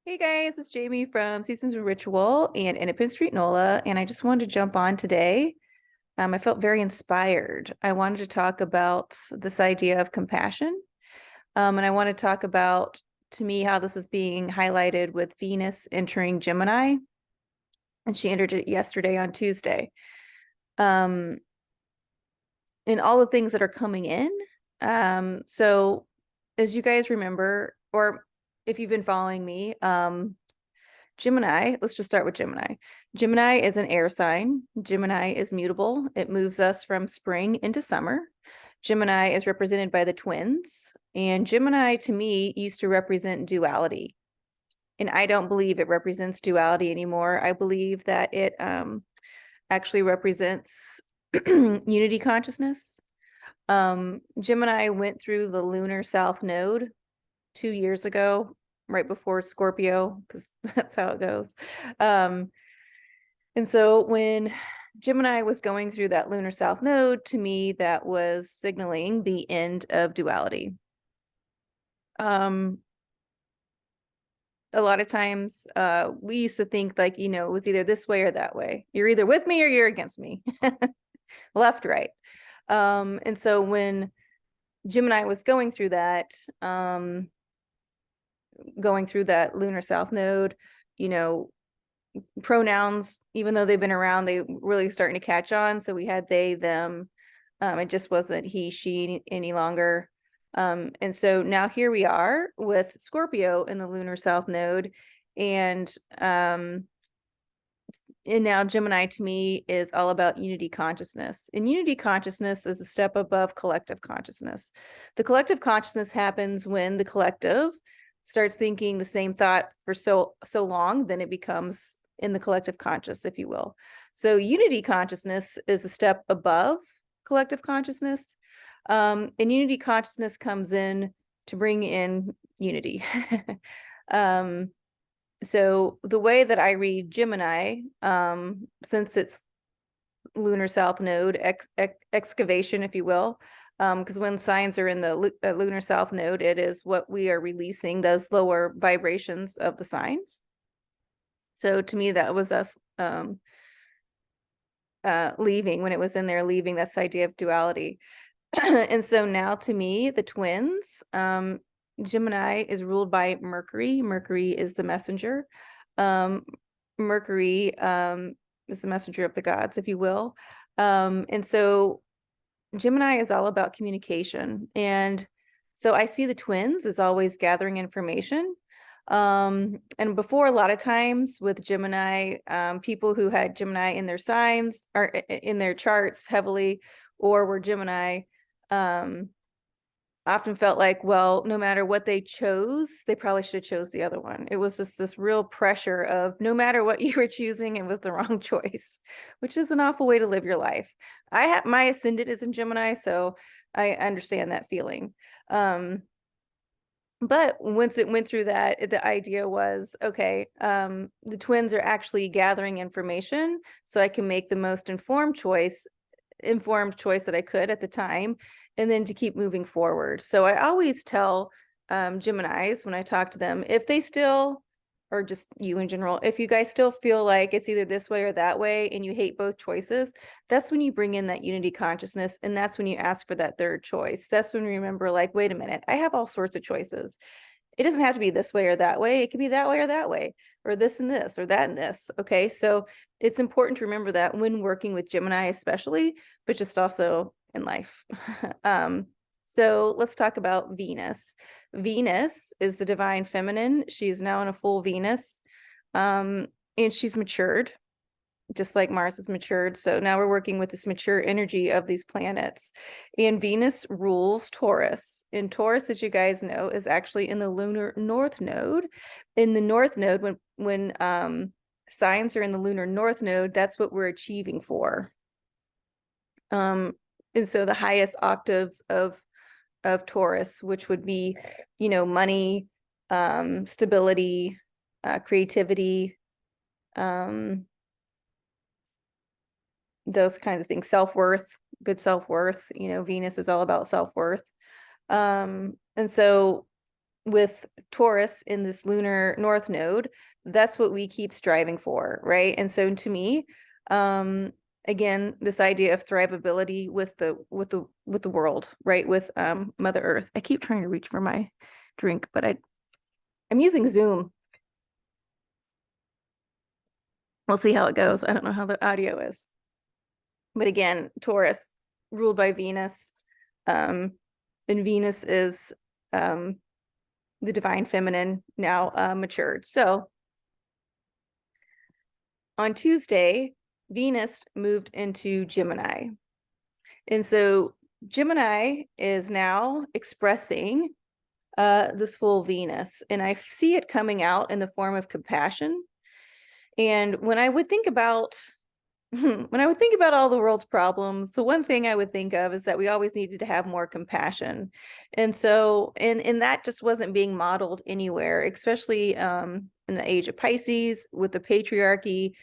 Hey guys, it's Jamie from Seasonsinritual and IndependenceStNola, and I just wanted to jump on today. I felt very inspired. I wanted to talk about this idea of compassion, and I want to talk about, to me, how this is being highlighted with Venus entering Gemini, and she entered it yesterday on Tuesday. Um, and all the things that are coming in. So as you guys remember, or if you've been following me, Gemini, let's just start with Gemini. Gemini is an air sign. Gemini is mutable. It moves us from spring into summer. Gemini is represented by the twins. And Gemini, to me, used to represent duality. And I don't believe it represents duality anymore. I believe that it actually represents unity consciousness. Gemini went through the lunar south node 2 years ago, right before Scorpio, because that's how it goes. And so when Gemini was going through that lunar south node, to me, that was signaling the end of duality. A lot of times we used to think like, it was either this way or that way. You're either with me or you're against me, left, right. And so when Gemini was going through that lunar south node, pronouns, even though they've been around, they really starting to catch on. So we had they, them. It just wasn't he, she any longer. And so now here we are with Scorpio in the lunar south node. And now Gemini to me is all about unity consciousness. And unity consciousness is a step above collective consciousness. The collective consciousness happens when the collective starts thinking the same thought for so long, then it becomes in the collective conscious, if you will. So unity consciousness is a step above collective consciousness. And unity consciousness comes in to bring in unity. So the way that I read Gemini, since it's lunar south node, excavation, if you will, because when signs are in the lunar south node, it is what we are releasing, those lower vibrations of the sign. So to me, that was us leaving, when it was in there, leaving this idea of duality. And so now to me, the twins, Gemini is ruled by Mercury. Mercury is the messenger. Mercury is the messenger of the gods, if you will. And so Gemini is all about communication. And so I see the twins as always gathering information. And before, a lot of times with Gemini, people who had Gemini in their signs or in their charts heavily, or were Gemini, often felt like, well, no matter what they chose, they probably should have chose the other one. It was just this real pressure of no matter what you were choosing, it was the wrong choice, which is an awful way to live your life. My ascendant is in Gemini, so I understand that feeling. But once it went through that, the idea was, okay, the twins are actually gathering information so I can make the most informed choice that I could at the time, and then to keep moving forward. So I always tell Geminis when I talk to them, if they still, or just you in general, if you guys still feel like it's either this way or that way and you hate both choices, that's when you bring in that unity consciousness, and that's when you ask for that third choice. That's when you remember, like, wait a minute, I have all sorts of choices. It doesn't have to be this way or that way. It can be that way or that way, or this and this, or that and this. Okay, so it's important to remember that when working with Gemini, especially, but just also in life. So let's talk about Venus. Venus is the divine feminine. She's now in a full Venus, and she's matured, just like Mars is matured. So now we're working with this mature energy of these planets. And Venus rules Taurus. And Taurus, as you guys know, is actually in the lunar north node. In the north node, when signs are in the lunar north node, that's what we're achieving for. And so the highest octaves of Taurus, which would be, money, stability, creativity, those kinds of things, self-worth, good self-worth. Venus is all about self-worth. And so with Taurus in this lunar north node, that's what we keep striving for, right? And so to me, again, this idea of thrivability with the world, right? With Mother Earth. I keep trying to reach for my drink, but I'm using Zoom. We'll see how it goes. I don't know how the audio is. But again, Taurus ruled by Venus. And Venus is the divine feminine, now matured. So on Tuesday, Venus moved into Gemini. And so Gemini is now expressing this full Venus. And I see it coming out in the form of compassion. And when I would think about all the world's problems, the one thing I would think of is that we always needed to have more compassion. And so, and that just wasn't being modeled anywhere, especially in the age of Pisces with the patriarchy,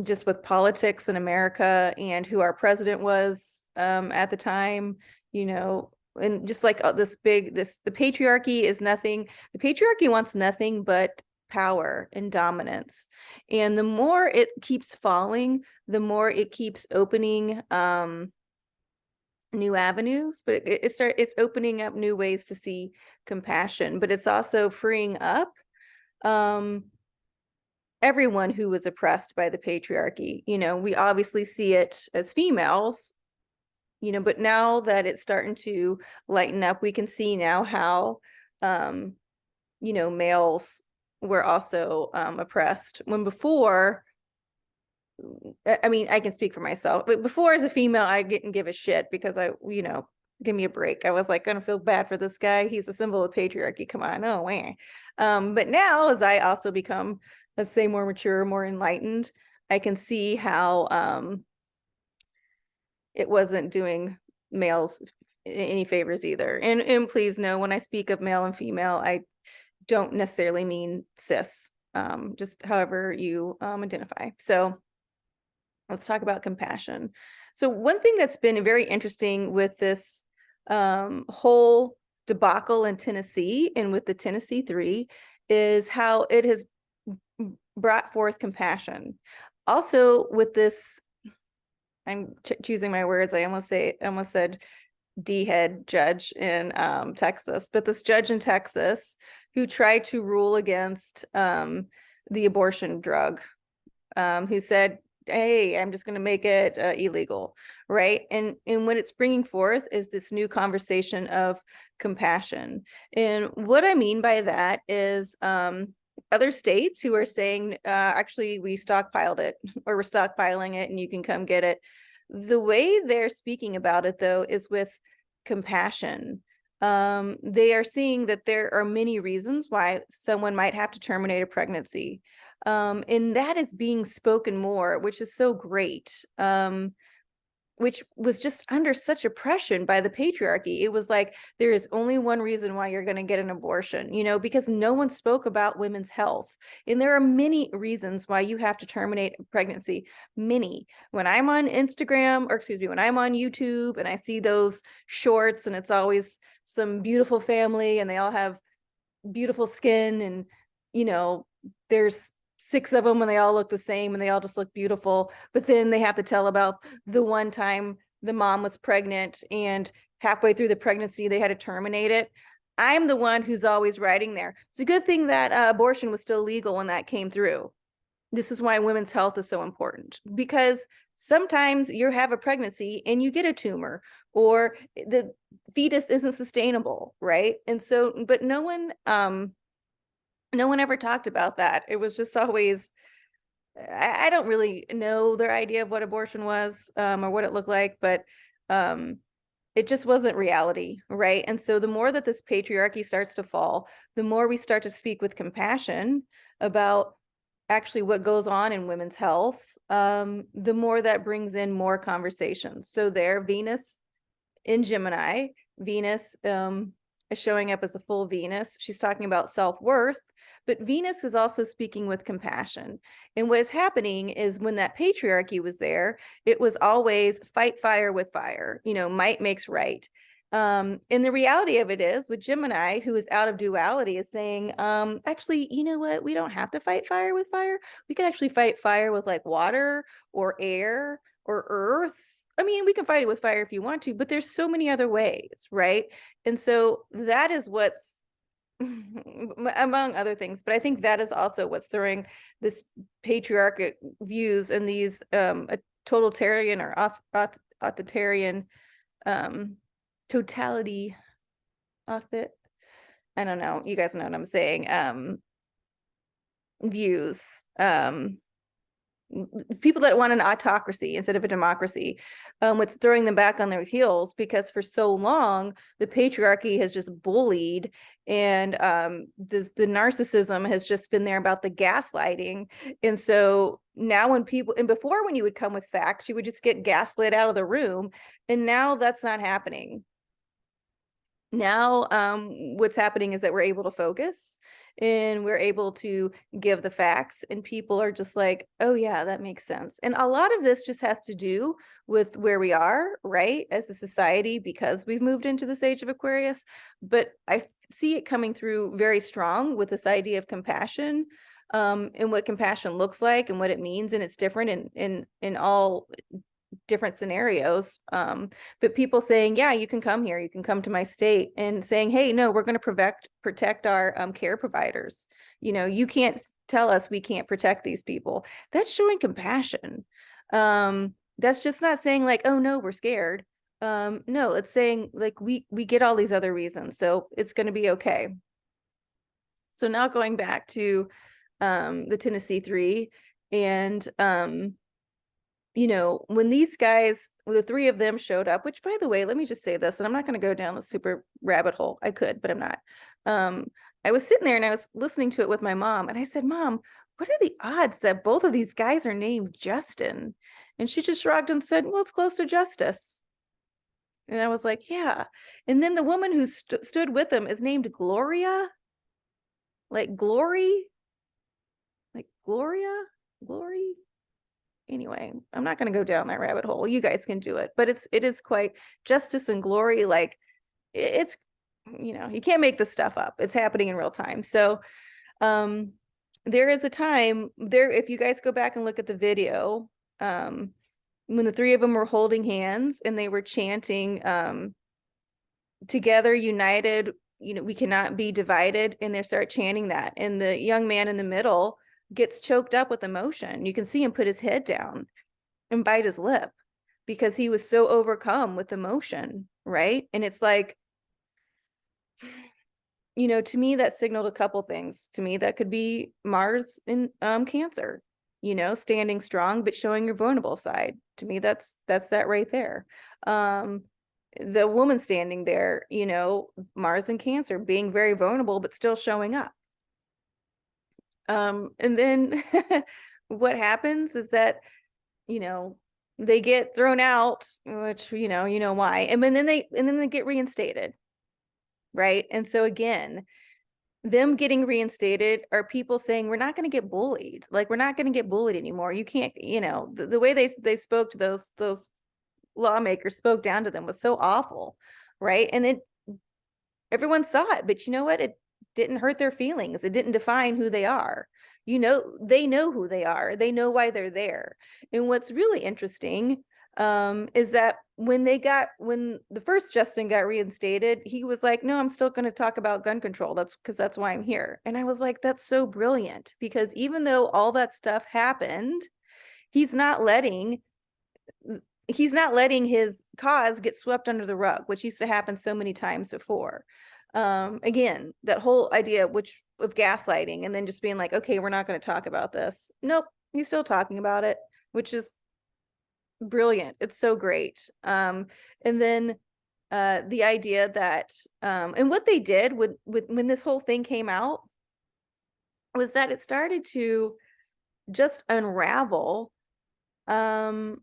just with politics in America and who our president was at the time, you know, and just like the patriarchy is nothing. The patriarchy wants nothing but power and dominance. And the more it keeps falling, the more it keeps opening new avenues, but it's opening up new ways to see compassion, but it's also freeing up everyone who was oppressed by the patriarchy. You know, we obviously see it as females, you know, but now that it's starting to lighten up, we can see now how you know, males were also oppressed, when before, I mean, I can speak for myself, but before as a female, I didn't give a shit because you know, give me a break. I was like, gonna feel bad for this guy. He's a symbol of patriarchy. Come on, no way. But now, as I also become, let's say, more mature, more enlightened, I can see how it wasn't doing males any favors either. And please know, when I speak of male and female, I don't necessarily mean cis, just however you identify. So let's talk about compassion. So one thing that's been very interesting with this whole debacle in Tennessee and with the Tennessee 3 is how it has brought forth compassion. Also with this, I'm choosing my words, I almost said D-head judge in Texas, but this judge in Texas who tried to rule against the abortion drug, who said, hey, I'm just going to make it illegal, right? And what it's bringing forth is this new conversation of compassion. And what I mean by that is other states who are saying, actually, we stockpiled it, or we're stockpiling it and you can come get it. The way they're speaking about it, though, is with compassion. They are seeing that there are many reasons why someone might have to terminate a pregnancy. And that is being spoken more, which is so great. Which was just under such oppression by the patriarchy. It was like, there is only one reason why you're going to get an abortion, you know, because no one spoke about women's health. And there are many reasons why you have to terminate a pregnancy. Many. When I'm on Instagram, or excuse me, when I'm on YouTube and I see those shorts and it's always some beautiful family and they all have beautiful skin and, you know, there's 6 of them and they all look the same and they all just look beautiful, but then they have to tell about the one time the mom was pregnant and halfway through the pregnancy they had to terminate it. I'm the one who's always writing there. It's a good thing that abortion was still legal when that came through. This is why women's health is so important, because sometimes you have a pregnancy and you get a tumor or the fetus isn't sustainable, right? And so, but no one ever talked about that. It was just always, I don't really know their idea of what abortion was or what it looked like, but it just wasn't reality, right? And so the more that this patriarchy starts to fall, the more we start to speak with compassion about actually what goes on in women's health, the more that brings in more conversations. So there, Venus in Gemini, Venus is showing up as a full Venus. She's talking about self-worth, but Venus is also speaking with compassion. And what is happening is when that patriarchy was there, it was always fight fire with fire, you know, might makes right. And the reality of it is with Gemini, who is out of duality, is saying, actually, you know what? We don't have to fight fire with fire. We can actually fight fire with like water or air or earth. I mean, we can fight it with fire if you want to, but there's so many other ways, right? And so that is what's among other things, but I think that is also what's throwing this patriarchic views and these a totalitarian or authoritarian totality of it. I don't know. You guys know what I'm saying. Views. People that want an autocracy instead of a democracy, what's throwing them back on their heels, because for so long the patriarchy has just bullied, and the narcissism has just been there about the gaslighting. And so now when people, and before when you would come with facts, you would just get gaslit out of the room, and now that's not happening. Now what's happening is that we're able to focus and we're able to give the facts, and people are just like, oh yeah, that makes sense. And a lot of this just has to do with where we are, right, as a society, because we've moved into this age of Aquarius. But I see it coming through very strong with this idea of compassion, and what compassion looks like and what it means, and it's different in all different scenarios. But people saying, yeah, you can come here, you can come to my state, and saying, hey, no, we're going to protect our care providers. You know, you can't tell us we can't protect these people. That's showing compassion. That's just not saying like, oh no, we're scared. No, it's saying like we get all these other reasons, so it's going to be okay. So now going back to the Tennessee Three, and you know, when these guys, the three of them showed up, which by the way, let me just say this, and I'm not going to go down the super rabbit hole. I could, but I'm not. I was sitting there and I was listening to it with my mom, and I said, Mom, what are the odds that both of these guys are named Justin? And she just shrugged and said, well, it's close to justice. And I was like, yeah. And then the woman who stood with them is named Gloria, like glory, like Gloria, glory. Anyway, I'm not going to go down that rabbit hole. You guys can do it, but it is quite justice and glory. Like it's, you know, you can't make this stuff up. It's happening in real time. So there is a time there, if you guys go back and look at the video, when the three of them were holding hands and they were chanting together, united, you know, we cannot be divided, and they start chanting that, and the young man in the middle gets choked up with emotion. You can see him put his head down and bite his lip because he was so overcome with emotion, right? And it's like, you know, to me that signaled a couple things. To me that could be Mars in Cancer, you know, standing strong but showing your vulnerable side. To me that's that right there. The woman standing there, you know, Mars in Cancer, being very vulnerable but still showing up. And then what happens is that, you know, they get thrown out, which, you know why. And then they get reinstated. Right. And so again, them getting reinstated are people saying, we're not going to get bullied. Like, we're not going to get bullied anymore. You can't, you know, the way they spoke to those lawmakers, spoke down to them, was so awful. Right. And everyone saw it, but you know what? It didn't hurt their feelings. It didn't define who they are. You know, they know who they are. They know why they're there. And what's really interesting is that when the first Justin got reinstated, he was like, no, I'm still going to talk about gun control. That's why I'm here. And I was like, that's so brilliant, because even though all that stuff happened, he's not letting his cause get swept under the rug, which used to happen so many times before. Again, that whole idea of gaslighting, and then just being like, okay, we're not going to talk about this. Nope, he's still talking about it, which is brilliant. It's so great. And then the idea that and what they did with when this whole thing came out was that it started to just unravel. I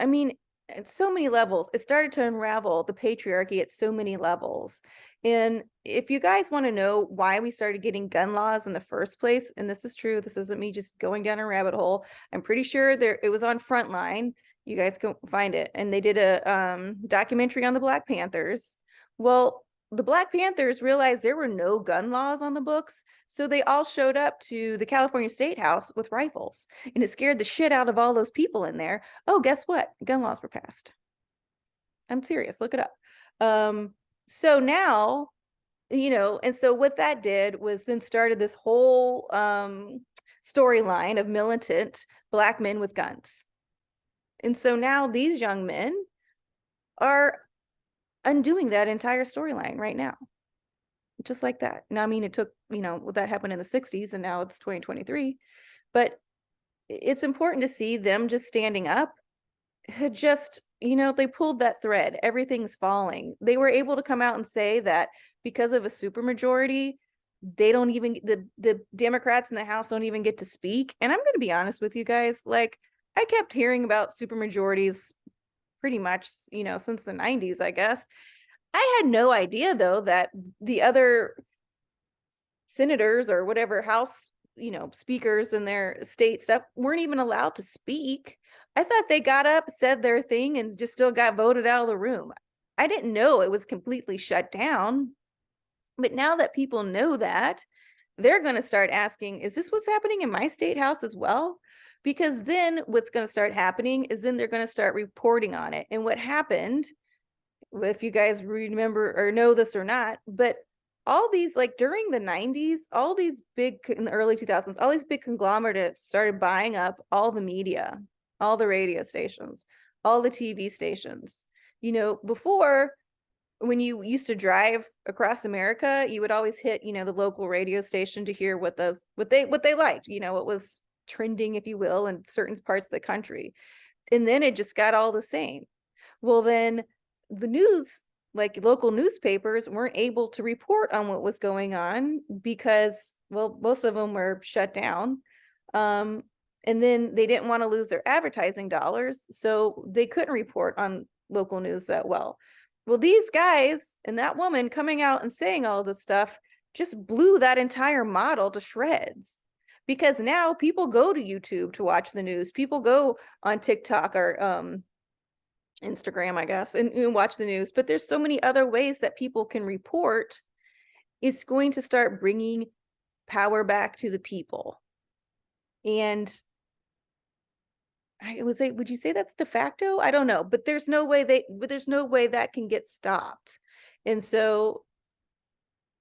mean, at so many levels, it started to unravel the patriarchy at so many levels. And if you guys want to know why we started getting gun laws in the first place, and this is true, this isn't me just going down a rabbit hole, I'm pretty sure it was on Frontline, You guys can find it. And they did a documentary on the Black Panthers. Well, the Black Panthers realized there were no gun laws on the books, so they all showed up to the California State House with rifles, and it scared the shit out of all those people in there. Oh, guess what? Gun laws were passed. I'm serious. Look it up. So now, and so what that did was then started this whole storyline of militant Black men with guns. And so now these young men are undoing that entire storyline right now. Just like that. Now, I mean, it took, that happened in the 60s and now it's 2023. But it's important to see them just standing up. Just, they pulled that thread. Everything's falling. They were able to come out and say that because of a supermajority, they don't even, the Democrats in the House don't even get to speak. And I'm going to be honest with you guys, like, I kept hearing about supermajorities pretty much, since the 90s, I guess. I had no idea, though, that the other senators or whatever House, speakers in their state stuff weren't even allowed to speak. I thought they got up, said their thing, and just still got voted out of the room. I didn't know it was completely shut down. But now that people know that, they're going to start asking, is this what's happening in my state house as well? Because then what's going to start happening is then they're going to start reporting on it. And what happened, if you guys remember or know this or not, but all these, like during the 90s, all these big, in the early 2000s, all these big conglomerates started buying up all the media, all the radio stations, all the TV stations. Before, when you used to drive across America, you would always hit, the local radio station to hear what they liked, what was trending, if you will, in certain parts of the country. And then it just got all the same. Well, then the news, like local newspapers, weren't able to report on what was going on because, well, most of them were shut down. And then they didn't want to lose their advertising dollars, so they couldn't report on local news that well. Well, these guys and that woman coming out and saying all this stuff just blew that entire model to shreds. Because now people go to YouTube to watch the news. People go on TikTok or Instagram, I guess, and watch the news. But there's so many other ways that people can report. It's going to start bringing power back to the people. And I would say, would you say that's de facto? I don't know, but there's no way that can get stopped. And so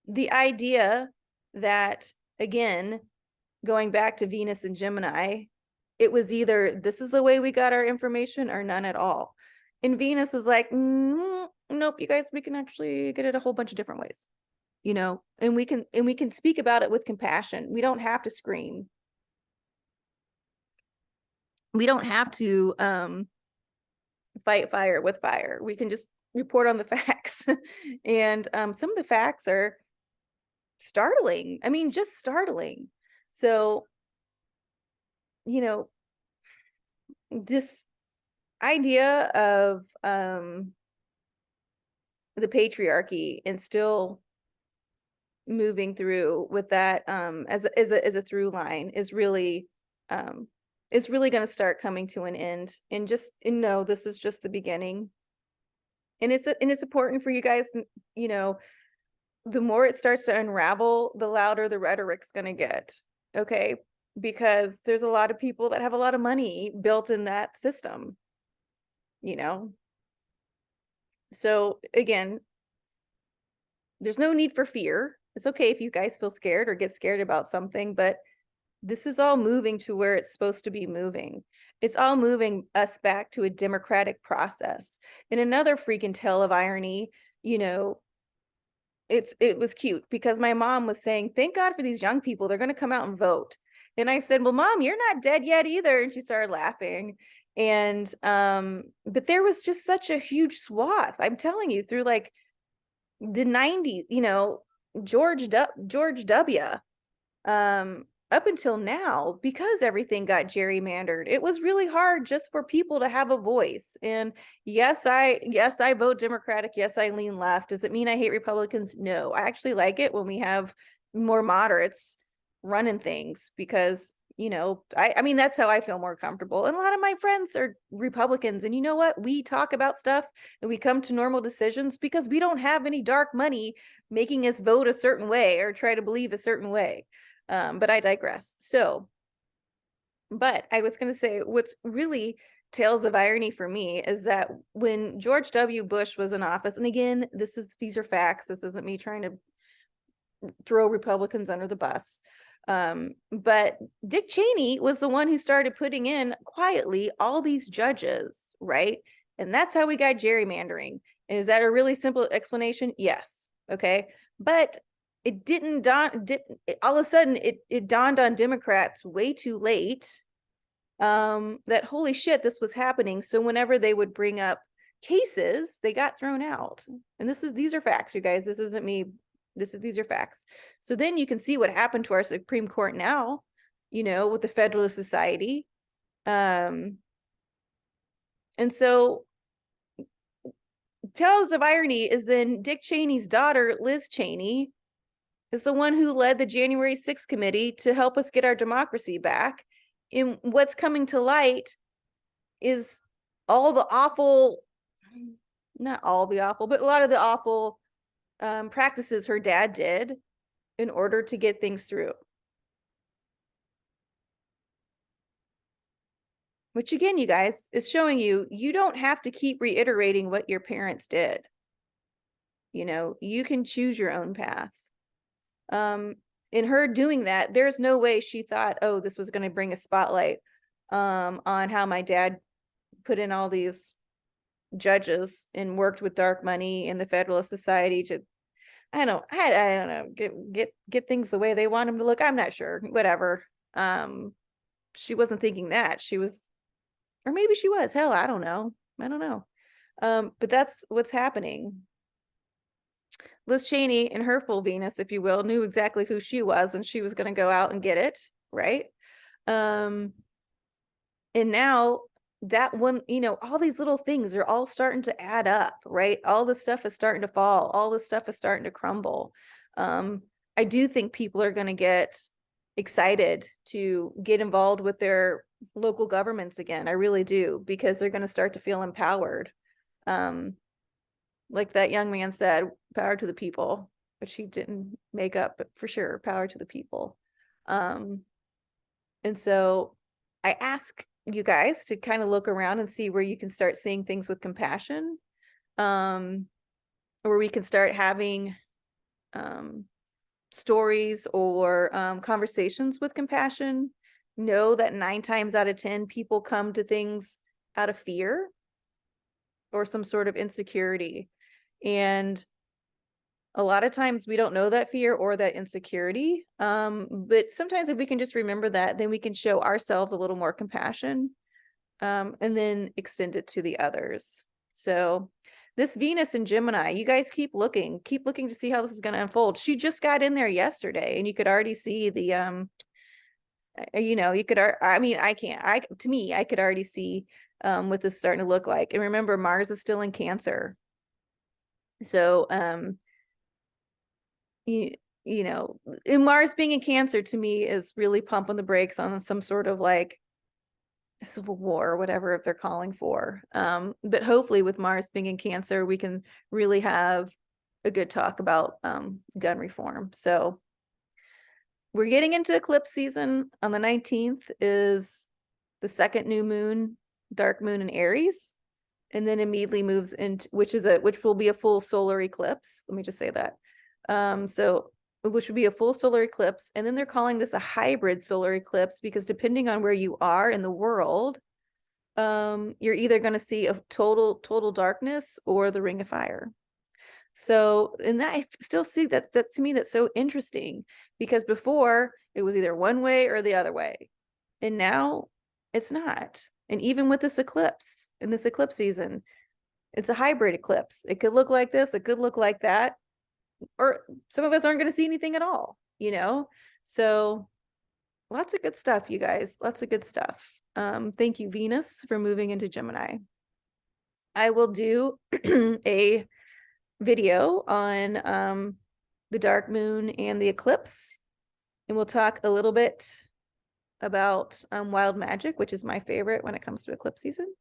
the idea that, again, going back to Venus and Gemini, it was either this is the way we got our information or none at all. And Venus is like, nope, you guys, we can actually get it a whole bunch of different ways, and we can speak about it with compassion. We don't have to scream. We don't have to fight fire with fire. We can just report on the facts. And some of the facts are startling. I mean, just startling. So, this idea of the patriarchy and still moving through with that as a through line is really it's really going to start coming to an end. And no, this is just the beginning. And it's important for you guys, the more it starts to unravel, the louder the rhetoric's going to get. Okay, because there's a lot of people that have a lot of money built in that system, So again, there's no need for fear. It's okay if you guys feel scared or get scared about something, but this is all moving to where it's supposed to be moving. It's all moving us back to a democratic process. And another freaking tale of irony, it was cute because my mom was saying, thank God for these young people. They're going to come out and vote. And I said, well, Mom, you're not dead yet either. And she started laughing. And, but there was just such a huge swath. I'm telling you, through like the 90s, George W. Up until now, because everything got gerrymandered, it was really hard just for people to have a voice. And yes, I vote Democratic. Yes, I lean left. Does it mean I hate Republicans? No, I actually like it when we have more moderates running things, because you know, I mean, that's how I feel more comfortable. And a lot of my friends are Republicans. And you know what? We talk about stuff and we come to normal decisions because we don't have any dark money making us vote a certain way or try to believe a certain way. But I digress. So, but I was going to say what's really tales of irony for me is that when George W. Bush was in office, and again, these are facts. This isn't me trying to throw Republicans under the bus. But Dick Cheney was the one who started putting in quietly all these judges, right? And that's how we got gerrymandering. And is that a really simple explanation? Yes. Okay. But it didn't all of a sudden it dawned on Democrats way too late that holy shit, this was happening. So whenever they would bring up cases, they got thrown out. And these are facts, you guys. This isn't me. These are facts. So then you can see what happened to our Supreme Court now, you know, with the Federalist Society. And so tales of irony is then Dick Cheney's daughter, Liz Cheney, is the one who led the January 6th committee to help us get our democracy back. And what's coming to light is all the awful, not all the awful, but a lot of the awful practices her dad did in order to get things through. Which again, you guys, is showing you don't have to keep reiterating what your parents did. You know, you can choose your own path. In her doing that, there's no way she thought, oh, this was going to bring a spotlight on how my dad put in all these judges and worked with dark money in the Federalist Society to, I don't know, get things the way they want them to look. I'm not sure. Whatever. She wasn't thinking that. She was, or maybe she was. Hell, I don't know. But that's what's happening. Liz Cheney, in her full Venus, if you will, knew exactly who she was, and she was going to go out and get it, right? And now that one, you know, all these little things are all starting to add up, right? All this stuff is starting to fall. All this stuff is starting to crumble. I do think people are going to get excited to get involved with their local governments again. I really do, because they're going to start to feel empowered. Like that young man said, power to the people, which he didn't make up, but for sure, power to the people. And so I ask you guys to kind of look around and see where you can start seeing things with compassion, where we can start having stories or conversations with compassion. Know that 9 times out of 10 people come to things out of fear or some sort of insecurity. And a lot of times we don't know that fear or that insecurity. But sometimes if we can just remember that, then we can show ourselves a little more compassion, and then extend it to the others. So this Venus in Gemini, you guys keep looking to see how this is going to unfold. She just got in there yesterday, and you could already see the, you know, you could, I mean, I could already see what this is starting to look like. And remember, Mars is still in Cancer. So, you know, and Mars being in Cancer to me is really pumping the brakes on some sort of like civil war or whatever if they're calling for. But hopefully with Mars being in Cancer, we can really have a good talk about gun reform. So we're getting into eclipse season. On the 19th is the second new moon, dark moon in Aries, and then immediately moves into, which will be a full solar eclipse. Let me just say that. So which would be a full solar eclipse. And then they're calling this a hybrid solar eclipse because depending on where you are in the world, you're either going to see a total darkness or the ring of fire. So, and that I still see that to me, that's so interesting, because before it was either one way or the other way. And now it's not. And even with this eclipse, in this eclipse season, it's a hybrid eclipse. It could look like this, it could look like that, or some of us aren't going to see anything at all, you know? So lots of good stuff, you guys, lots of good stuff. Thank you, Venus, for moving into Gemini. I will do a video on the dark moon and the eclipse, and we'll talk a little bit about wild magic, which is my favorite when it comes to eclipse season.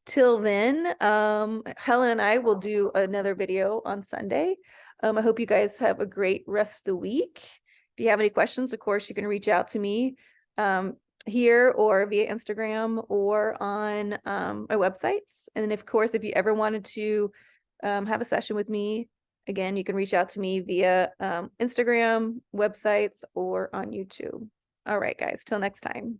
Till then, Helen and I will do another video on Sunday. I hope you guys have a great rest of the week. If you have any questions, of course, you can reach out to me here or via Instagram or on my websites. And then, of course, if you ever wanted to have a session with me, again, you can reach out to me via Instagram, websites, or on YouTube. All right, guys, till next time.